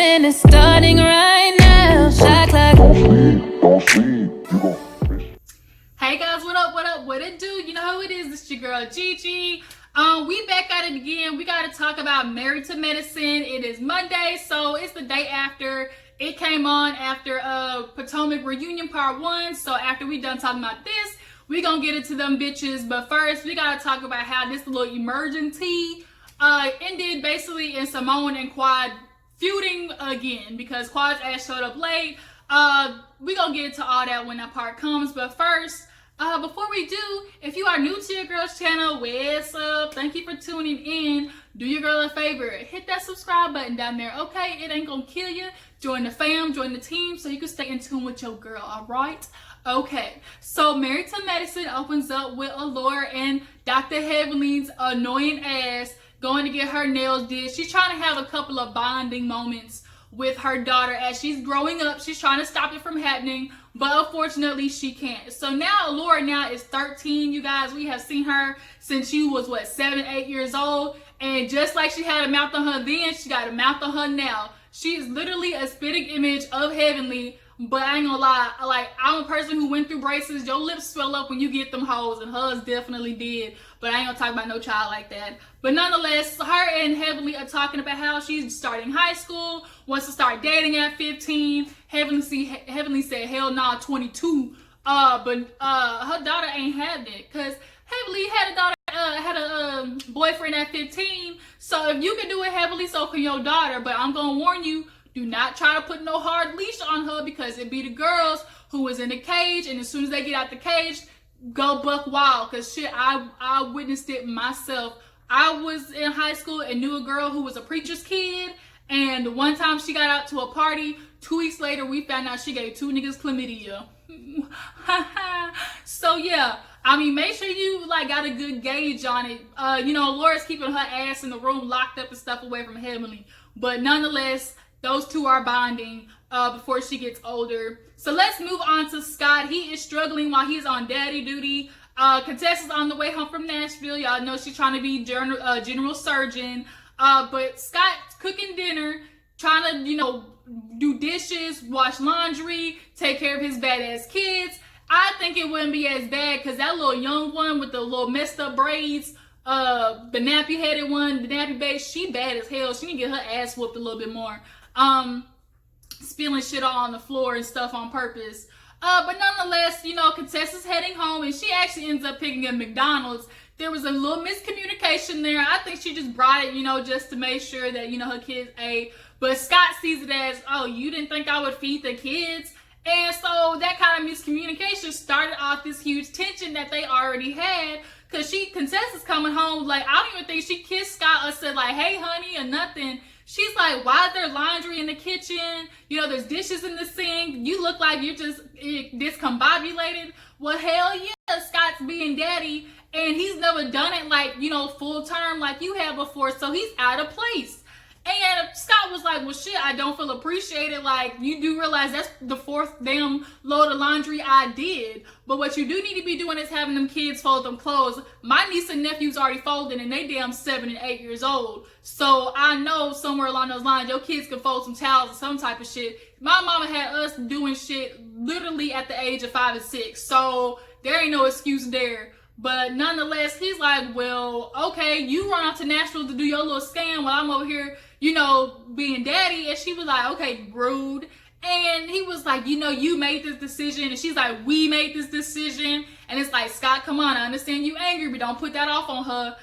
and it's starting right now. Shot clock. Don't sleep. You gon' Hey guys, what up, what it do? You know who it is, it's your girl Gigi. We back at it again. We gotta talk about Married to Medicine. It is Monday, so it's the day after. It came on after Potomac Reunion Part 1. So after we done talking about this, we gonna get into them bitches. But first, we gotta talk about how this little EmergenTEA ended basically in Simmone and Quad feuding again because Quad's ass showed up late. We gonna get into all that when that part comes. But first, before we do, if you are new to your girl's channel, what's up? Thank you for tuning in. Do your girl a favor, hit that subscribe button down there, okay? It ain't gonna kill you. Join the fam, join the team, so you can stay in tune with your girl, all right? Okay, so Married to Medicine opens up with Allure and Dr. Heavenly's annoying ass going to get her nails did. She's trying to have a couple of bonding moments with her daughter as she's growing up. She's trying to stop it from happening, but unfortunately she can't. So now Allure now is 13, you guys. We have seen her since she was, what, 7, 8 years old. And just like she had a mouth on her then, she got a mouth on her now. She is literally a spitting image of Heavenly. But I ain't gonna lie, like, I'm a person who went through braces. Your lips swell up when you get them hoes, and hers definitely did. But I ain't gonna talk about no child like that. But nonetheless, her and Heavenly are talking about how she's starting high school, wants to start dating at 15. Heavenly said, hell nah, 22. But her daughter ain't having it, because Heavenly had a daughter, had a boyfriend at 15. So if you can do it, Heavenly, so can your daughter. But I'm gonna warn you, do not try to put no hard leash on her, because it be the girls who was in the cage, and as soon as they get out the cage, go buck wild. Because shit, I witnessed it myself. I was in high school and knew a girl who was a preacher's kid, and one time she got out to a party. 2 weeks later, we found out she gave 2 niggas chlamydia. So yeah, I mean, make sure you like got a good gauge on it. You know, Laura's keeping her ass in the room locked up and stuff away from Heavenly, but nonetheless, those two are bonding before she gets older. So let's move on to Scott. He is struggling while he's on daddy duty. Contessa's on the way home from Nashville. Y'all know she's trying to be general surgeon. But Scott's cooking dinner, trying to, you know, do dishes, wash laundry, take care of his badass kids. I think it wouldn't be as bad because that little young one with the little messed up braids, the nappy headed one, the nappy babe, she bad as hell. She need to get her ass whooped a little bit more. Spilling shit all on the floor and stuff on purpose. But nonetheless, you know, Contessa's heading home and she actually ends up picking up McDonald's. There was a little miscommunication there. I think she just brought it, you know, just to make sure that, you know, her kids ate. But Scott sees it as, oh, you didn't think I would feed the kids? And so that kind of miscommunication started off this huge tension that they already had. Because Contessa's coming home, like, I don't even think she kissed Scott or said, like, hey, honey, or nothing. She's like, why is there laundry in the kitchen? You know, there's dishes in the sink. You look like you're just discombobulated. Well, hell yeah, Scott's being daddy, and he's never done it, like, you know, full term like you have before, so he's out of place. And Scott was like, well, shit, I don't feel appreciated. Like, you do realize that's the 4th damn load of laundry I did. But what you do need to be doing is having them kids fold them clothes. My niece and nephew's already folding, and they damn 7 and 8 years old. So I know somewhere along those lines, your kids can fold some towels or some type of shit. My mama had us doing shit literally at the age of 5 and 6. So there ain't no excuse there. But nonetheless, he's like, well, okay, you run off to Nashville to do your little scan while I'm over here, you know, being daddy. And she was like, okay, rude. And he was like, you know, you made this decision. And she's like, we made this decision. And it's like, Scott, come on, I understand you angry, but don't put that off on her.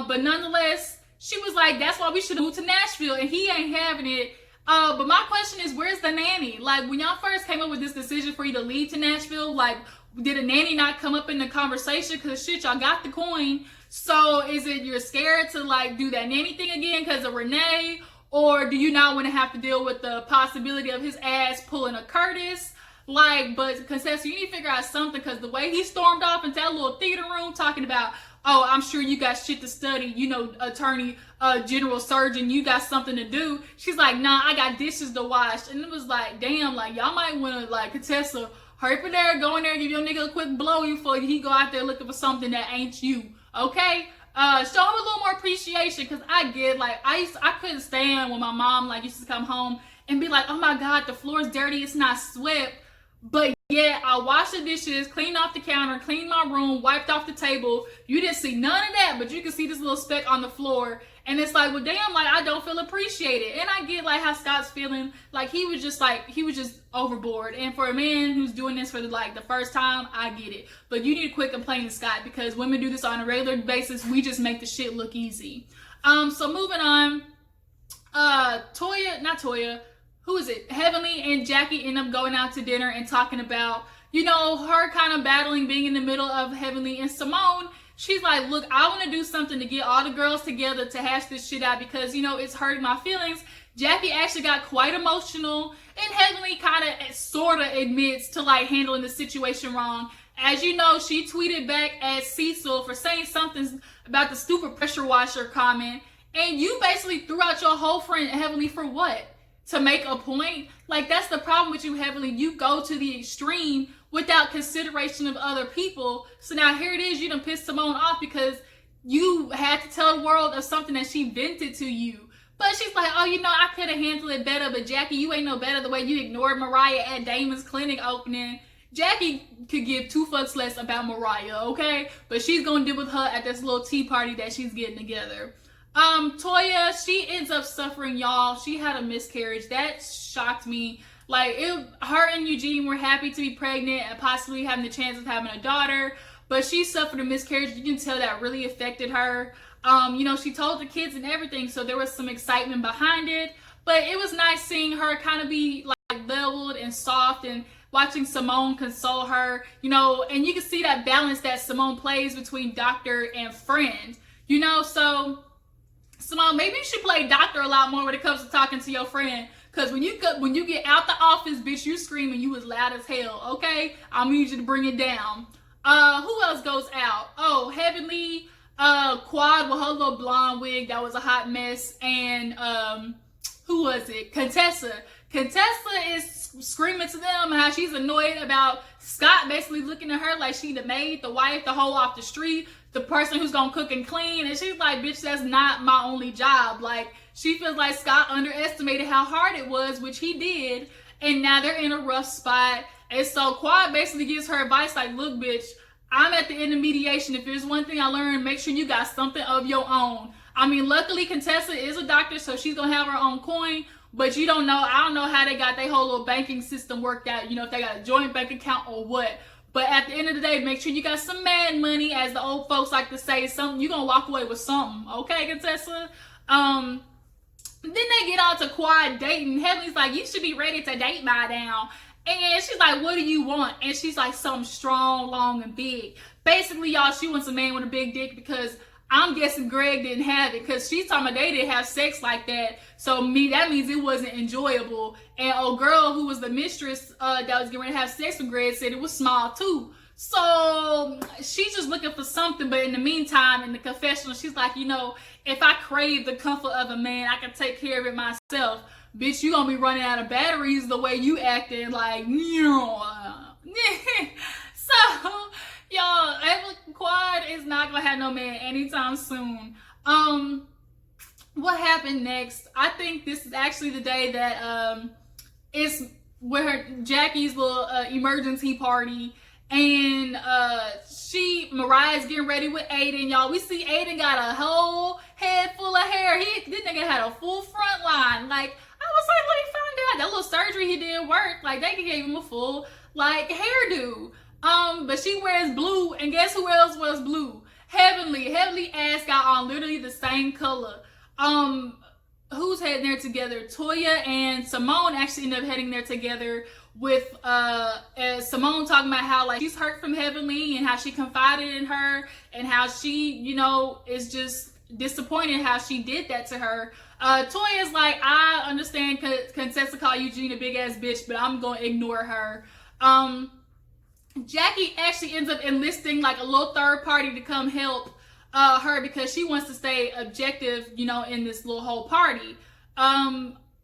But nonetheless, she was like, that's why we should move to Nashville. And he ain't having it. But my question is, where's the nanny? Like, when y'all first came up with this decision for you to leave to Nashville, like, did a nanny not come up in the conversation? Because shit, y'all got the coin. So is it you're scared to like do that nanny thing again because of Renee? Or do you not want to have to deal with the possibility of his ass pulling a Curtis? Like, but Contessa, you need to figure out something, because the way he stormed off into that little theater room talking about, oh, I'm sure you got shit to study, you know, attorney, general surgeon, you got something to do. She's like, nah, I got dishes to wash. And it was like, damn, like, y'all might want to, like, Contessa, hurry up in there, go in there, give your nigga a quick blow before he go out there looking for something that ain't you, okay? Show him a little more appreciation, because I get, like, I couldn't stand when my mom, like, used to come home and be like, oh my God, the floor's dirty, it's not swept. But yeah, I washed the dishes, cleaned off the counter, cleaned my room, wiped off the table. You didn't see none of that, but you can see this little speck on the floor. And it's like, well, damn, like, I don't feel appreciated. And I get, like, how Scott's feeling. Like, he was just overboard. And for a man who's doing this for, the first time, I get it. But you need to quit complaining, Scott, because women do this on a regular basis. We just make the shit look easy. So moving on. Who is it? Heavenly and Jackie end up going out to dinner and talking about, her kind of battling being in the middle of Heavenly and Simmone. She's like, look, I want to do something to get all the girls together to hash this shit out because, it's hurting my feelings. Jackie actually got quite emotional, and Heavenly kind of sort of admits to, handling the situation wrong. As you know, she tweeted back at Cecil for saying something about the stupid pressure washer comment, and you basically threw out your whole friend Heavenly for what? To make a point? That's the problem with you, Heavenly. You go to the extreme without consideration of other people. So now here it is, you done pissed Simmone off because you had to tell the world of something that she vented to you. But she's like, oh, I could have handled it better, but Jackie, you ain't no better the way you ignored Mariah at Damon's clinic opening. Jackie could give two fucks less about Mariah, okay? But she's gonna deal with her at this little tea party that she's getting together. Toya, she ends up suffering, y'all. She had a miscarriage. That shocked me. Her and Eugene were happy to be pregnant and possibly having the chance of having a daughter, but she suffered a miscarriage. You can tell that really affected her. She told the kids and everything, so there was some excitement behind it, but it was nice seeing her kind of be leveled and soft and watching Simmone console her, and you can see that balance that Simmone plays between doctor and friend, so Simmone, maybe you should play doctor a lot more when it comes to talking to your friend. Because when you get out the office, bitch, you screaming, you was loud as hell, okay? I need you to bring it down. Who else goes out? Oh, Heavenly, Quad with her little blonde wig. That was a hot mess. And, who was it? Contessa. Contessa is screaming to them how she's annoyed about Scott basically looking at her like she the maid, the wife, the hoe off the street, the person who's gonna cook and clean. And she's like, bitch, that's not my only job. She feels like Scott underestimated how hard it was, which he did. And now they're in a rough spot. And so Quad basically gives her advice look, bitch, I'm at the end of mediation. If there's one thing I learned, make sure you got something of your own. I mean, luckily Contessa is a doctor, so she's gonna have her own coin. But I don't know how they got their whole little banking system worked out, if they got a joint bank account or what. But at the end of the day, make sure you got some mad money, as the old folks like to say. Something you're gonna walk away with something, okay, Contessa? Then they get on to Quad dating. Heavenly's like, you should be ready to date by now. And she's like, what do you want? And she's like, something strong, long, and big. Basically, y'all, she wants a man with a big dick because I'm guessing Greg didn't have it, because she's talking about they didn't have sex like that. So that means it wasn't enjoyable. And old girl who was the mistress that was getting ready to have sex with Greg said it was small too. So she's just looking for something. But in the meantime, in the confessional, she's like, if I crave the comfort of a man, I can take care of it myself. Bitch, you gonna be running out of batteries the way you acting So, y'all, Quad is not gonna have no man anytime soon. What happened next? I think this is actually the day that it's where Jackie's little EmergenTEA party, and Mariah's getting ready with Aiden, y'all. We see Aiden got a whole head full of hair. This nigga had a full front line. I was like, when he found out that little surgery he did work, they gave him a full hairdo. But she wears blue, and guess who else wears blue? Heavenly ass got on literally the same color. Who's heading there together? Toya and Simmone actually ended up heading there together with Simmone talking about how she's hurt from Heavenly and how she confided in her and how she, is just disappointed how she did that to her. Toya's like, I understand Contessa called Eugene a big ass bitch, but I'm gonna ignore her. Jackie actually ends up enlisting a little third party to come help her because she wants to stay objective, in this little whole party.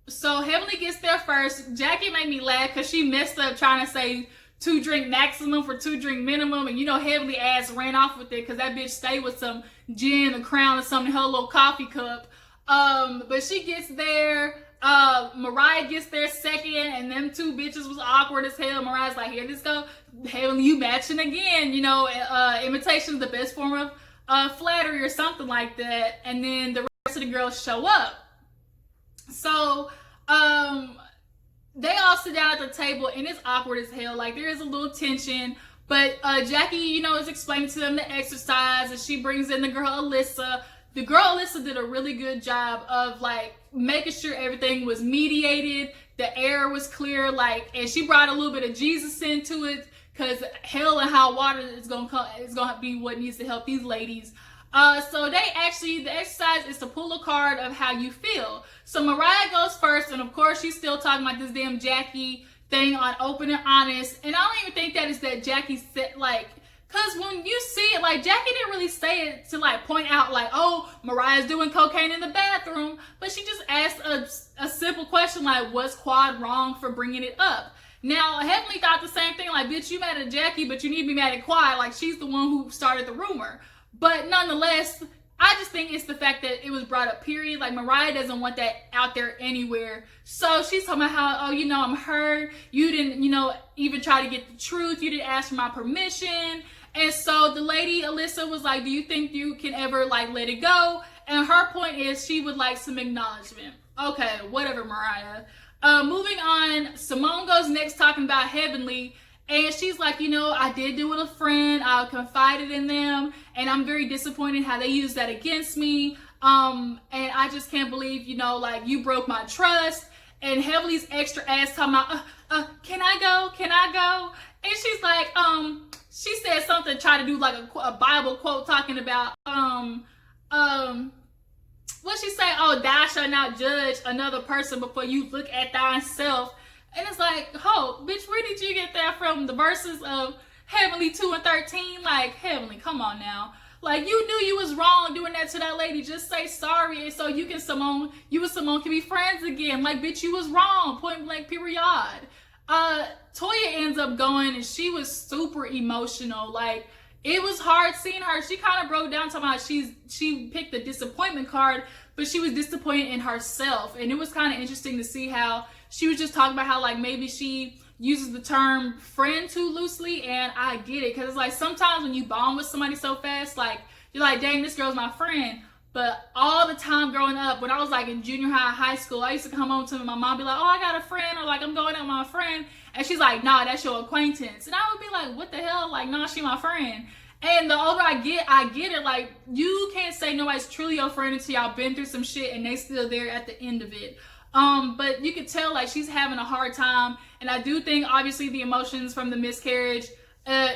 So Heavenly gets there first. Jackie made me laugh because she messed up trying to say 2 drink maximum for 2 drink minimum, and Heavenly ass ran off with it because that bitch stayed with some gin or Crown or something in her little coffee cup. But she gets there. Mariah gets there second, and them two bitches was awkward as hell. Mariah's like, here this go. Hell, you matching again. You know, imitation is the best form of flattery or something like that. And then the rest of the girls show up. So, they all sit down at the table, and it's awkward as hell. Like, there is a little tension. But Jackie, you know, is explaining to them the exercise, and she brings in the girl Alyssa. The girl Alyssa did a really good job of like making sure everything was mediated, the air was clear, like, and she brought a little bit of Jesus into it, because hell and hot water is gonna be what needs to help these ladies. So the exercise is to pull a card of how you feel. So Mariah goes first, and of course she's still talking about this damn Jackie thing on Open and Honest, and I don't even think that is that Jackie said, like, because when you see it, like, Jackie didn't really say it to, like, point out, like, oh, Mariah's doing cocaine in the bathroom, but she just asked a simple question, like, was Quad wrong for bringing it up? Now, Heavenly thought the same thing, like, bitch, you mad at Jackie, but you need to be mad at Quad, like, she's the one who started the rumor. But nonetheless, I just think it's the fact that it was brought up, period. Like, Mariah doesn't want that out there anywhere. So she's talking about how, oh, you know, I'm hurt. You didn't, you know, even try to get the truth. You didn't ask for my permission. And so the lady, Alyssa, was like, do you think you can ever, like, let it go? And her point is she would like some acknowledgement. Okay, whatever, Mariah. Moving on, Simmone goes next talking about Heavenly. And she's like, you know, I did do with a friend. I confided in them. And I'm very disappointed how they used that against me. And I just can't believe, you know, like, you broke my trust. And Heavenly's extra ass talking about, can I go? Can I go? And she's like, she said something, try to do like a Bible quote talking about, what she say? Oh, thou shalt not judge another person before you look at thyself. And it's like, oh, bitch, where did you get that from? The verses of Heavenly 2 and 13? Like, Heavenly, come on now. Like, you knew you was wrong doing that to that lady. Just say sorry, and so you and Simmone can be friends again. Like, bitch, you was wrong. Point blank, period. Toya ends up going, and she was super emotional. Like, it was hard seeing her. She kind of broke down talking about she picked the disappointment card, but she was disappointed in herself. And it was kind of interesting to see how she was just talking about how, like, maybe she uses the term friend too loosely, and I get it. Because it's like, sometimes when you bond with somebody so fast, like, you're like, dang, this girl's my friend. But all the time growing up, when I was like in junior high school, I used to come home to my mom, be like, oh, I got a friend, or like, I'm going out with my friend. And she's like, nah, that's your acquaintance. And I would be like, what the hell? Like, nah, she my friend. And the older I get it. Like, you can't say nobody's truly your friend until y'all been through some shit and they still there at the end of it. But you could tell, like, she's having a hard time. And I do think, obviously, the emotions from the miscarriage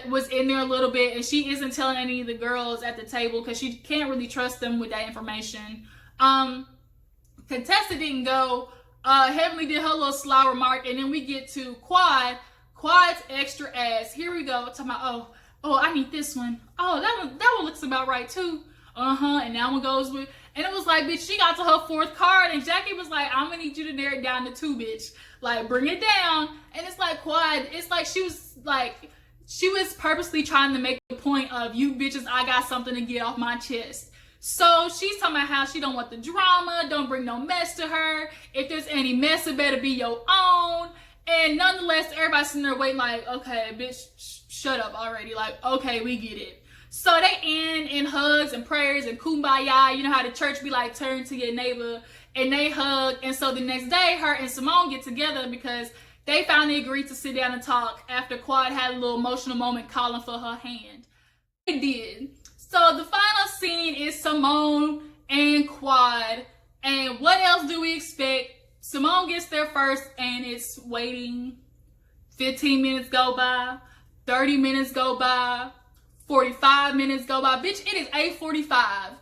was in there a little bit. And she isn't telling any of the girls at the table because she can't really trust them with that information. Contessa didn't go. Heavenly did her little sly remark. And then we get to Quad. Quad's extra ass. Here we go. Talking about, oh, I need this one. Oh, that one looks about right, too. And that one goes with... And it was like, bitch, she got to her fourth card, and Jackie was like, I'm gonna need you to narrow it down to 2, bitch. Like, bring it down. And it's like, Quad, it's like she was purposely trying to make the point of, you bitches, I got something to get off my chest. So she's talking about how she don't want the drama, don't bring no mess to her. If there's any mess, it better be your own. And nonetheless, everybody's sitting there waiting like, okay, bitch, shut up already. Like, okay, we get it. So they end in hugs and prayers and kumbaya. You know how the church be like, turn to your neighbor, and they hug. And so the next day, her and Simmone get together because they finally agreed to sit down and talk after Quad had a little emotional moment calling for her hand. They did. So the final scene is Simmone and Quad. And what else do we expect? Simmone gets there first, and it's waiting. 15 minutes go by. 30 minutes go by. 45 minutes go by. Bitch, it is 8:45.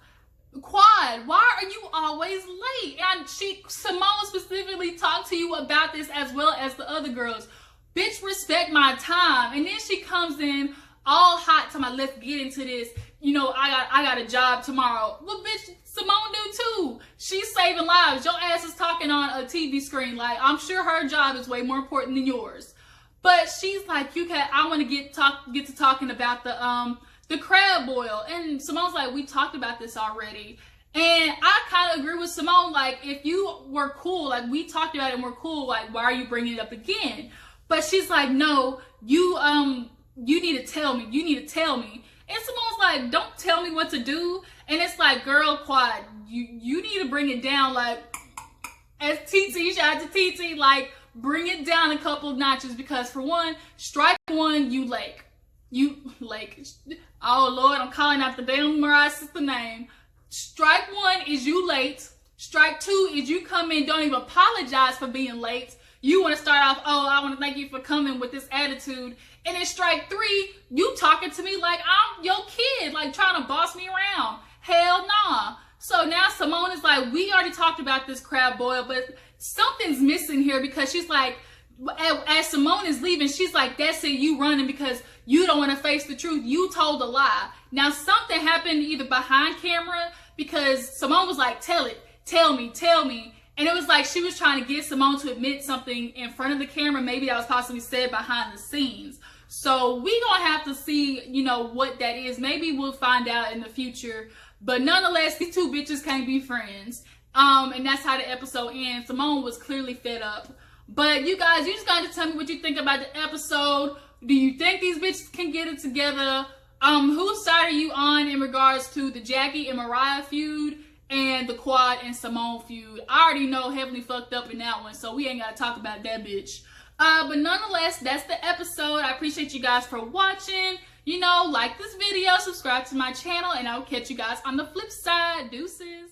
Quad, why are you always late? And Simmone specifically talked to you about this as well as the other girls. Bitch, respect my time. And then she comes in all hot to my, let's get into this. You know, I got a job tomorrow. Well, bitch, Simmone do too. She's saving lives. Your ass is talking on a TV screen. Like, I'm sure her job is way more important than yours. But she's like, I want to get to talking about the crab boil. And Simone's like, we talked about this already. And I kind of agree with Simmone. Like, if you were cool, like we talked about it and we're cool, like why are you bringing it up again? But she's like, no, you need to tell me. You need to tell me. And Simmone's like, don't tell me what to do. And it's like, girl, Quad, you need to bring it down. Like, as TT, shout out to TT, like, bring it down a couple of notches, because for one, strike one, you lake. Oh Lord, I'm calling out the damn Mariah sister name. Strike one is you late. Strike two is you come in, don't even apologize for being late. You want to start off, oh, I want to thank you for coming with this attitude. And then strike three, you talking to me like I'm your kid, like trying to boss me around. Hell nah. So now Simmone is like, we already talked about this crab boil, but something's missing here, because she's like, as Simmone is leaving, she's like, that's it, you running because you don't want to face the truth. You told a lie. Now something happened either behind camera, because Simmone was like, tell it, tell me. And it was like she was trying to get Simmone to admit something in front of the camera, maybe that was possibly said behind the scenes. So we gonna have to see, you know, what that is. Maybe we'll find out in the future. But nonetheless, these two bitches can't be friends. And that's how the episode ends. Simmone was clearly fed up. But you guys, you just got to tell me what you think about the episode. Do you think these bitches can get it together? Whose side are you on in regards to the Jackie and Mariah feud and the Quad and Simmone feud? I already know Heavenly fucked up in that one, so we ain't got to talk about that bitch. But nonetheless, that's the episode. I appreciate you guys for watching. You know, like this video, subscribe to my channel, and I'll catch you guys on the flip side. Deuces.